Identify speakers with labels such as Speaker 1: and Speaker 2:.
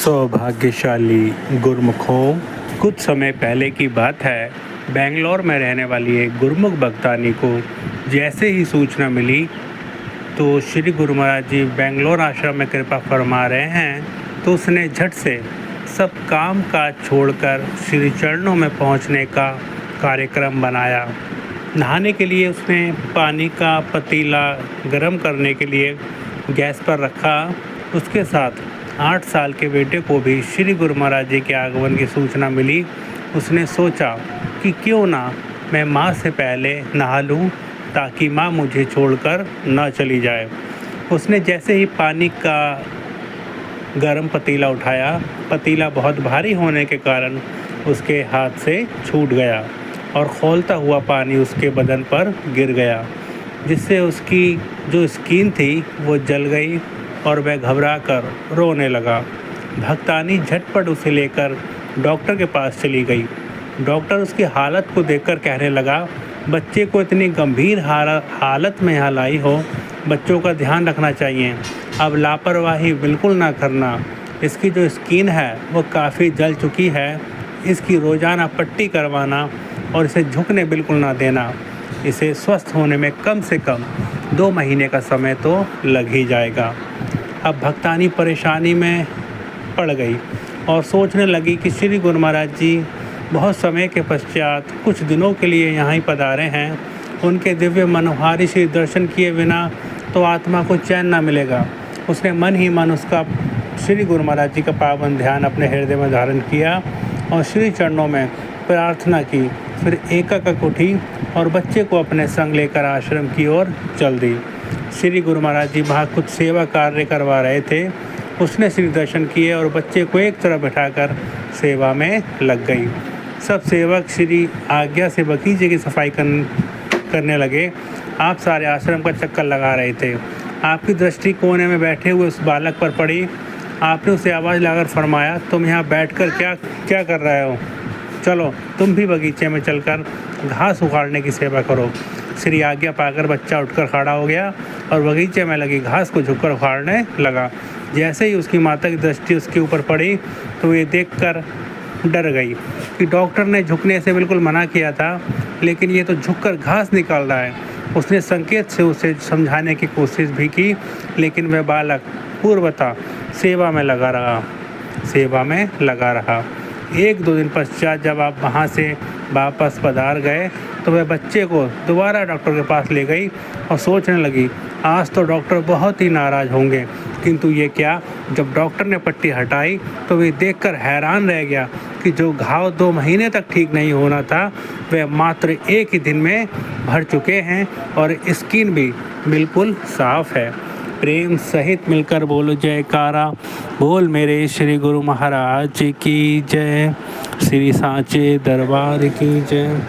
Speaker 1: सौभाग्यशाली गुरमुखों, कुछ समय पहले की बात है। बेंगलोर में रहने वाली एक गुरमुख भक्तानी को जैसे ही सूचना मिली तो श्री गुरु महाराज जी बेंगलोर आश्रम में कृपा फरमा रहे हैं, तो उसने झट से सब काम काज छोड़कर श्री चरणों में पहुंचने का कार्यक्रम बनाया। नहाने के लिए उसने पानी का पतीला गर्म करने के लिए गैस पर रखा। उसके साथ 8 साल के बेटे को भी श्री गुरु महाराज जी के आगमन की सूचना मिली। उसने सोचा कि क्यों ना मैं माँ से पहले नहा लूँ ताकि माँ मुझे छोड़कर न चली जाए। उसने जैसे ही पानी का गर्म पतीला उठाया, पतीला बहुत भारी होने के कारण उसके हाथ से छूट गया और खौलता हुआ पानी उसके बदन पर गिर गया, जिससे उसकी जो स्किन थी वो जल गई और वह घबराकर रोने लगा। भक्तानी झटपट उसे लेकर डॉक्टर के पास चली गई। डॉक्टर उसकी हालत को देखकर कहने लगा, बच्चे को इतनी गंभीर हालत में यहाँ लाई हो, बच्चों का ध्यान रखना चाहिए। अब लापरवाही बिल्कुल ना करना। इसकी जो स्किन है वो काफ़ी जल चुकी है। इसकी रोज़ाना पट्टी करवाना और इसे झुकने बिल्कुल ना देना। इसे स्वस्थ होने में कम से कम 2 महीने का समय तो लग ही जाएगा। अब भक्तानी परेशानी में पड़ गई और सोचने लगी कि श्री गुरु महाराज जी बहुत समय के पश्चात कुछ दिनों के लिए यहाँ ही पधारे हैं। उनके दिव्य मनोहारी श्री दर्शन किए बिना तो आत्मा को चैन ना मिलेगा। उसने मन ही मन उसका श्री गुरु महाराज जी का पावन ध्यान अपने हृदय में धारण किया और श्री चरणों में प्रार्थना की। फिर एकाएक उठी और बच्चे को अपने संग लेकर आश्रम की ओर चल दी। श्री गुरु महाराज जी वहाँ कुछ सेवा कार्य करवा रहे थे। उसने श्री दर्शन किए और बच्चे को एक तरफ बैठाकर सेवा में लग गई। सब सेवक श्री आज्ञा से बगीचे की सफाई करने लगे। आप सारे आश्रम का चक्कर लगा रहे थे। आपकी दृष्टि कोने में बैठे हुए उस बालक पर पड़ी। आपने उसे आवाज़ लाकर फरमाया, तुम यहाँ बैठकर क्या कर रहे हो? चलो तुम भी बगीचे में चलकर घास उखाड़ने की सेवा करो। श्री आज्ञा पाकर बच्चा उठकर खड़ा हो गया और बगीचे में लगी घास को झुककर उखाड़ने लगा। जैसे ही उसकी माता की दृष्टि उसके ऊपर पड़ी तो ये देखकर डर गई कि डॉक्टर ने झुकने से बिल्कुल मना किया था, लेकिन ये तो झुककर घास निकाल रहा है। उसने संकेत से उसे समझाने की कोशिश भी की, लेकिन वह बालक पूर्वतः सेवा में लगा रहा। 1-2 दिन पश्चात जब आप वहाँ से वापस पधार गए तो वह बच्चे को दोबारा डॉक्टर के पास ले गई और सोचने लगी, आज तो डॉक्टर बहुत ही नाराज़ होंगे। किंतु ये क्या, जब डॉक्टर ने पट्टी हटाई तो वे देखकर हैरान रह गया कि जो घाव 2 महीने तक ठीक नहीं होना था वह मात्र 1 ही दिन में भर चुके हैं और स्किन भी बिल्कुल साफ़ है। प्रेम सहित मिलकर बोलो जयकारा। बोल मेरे श्री गुरु महाराज की जय, श्री सांचे दरबार की जय।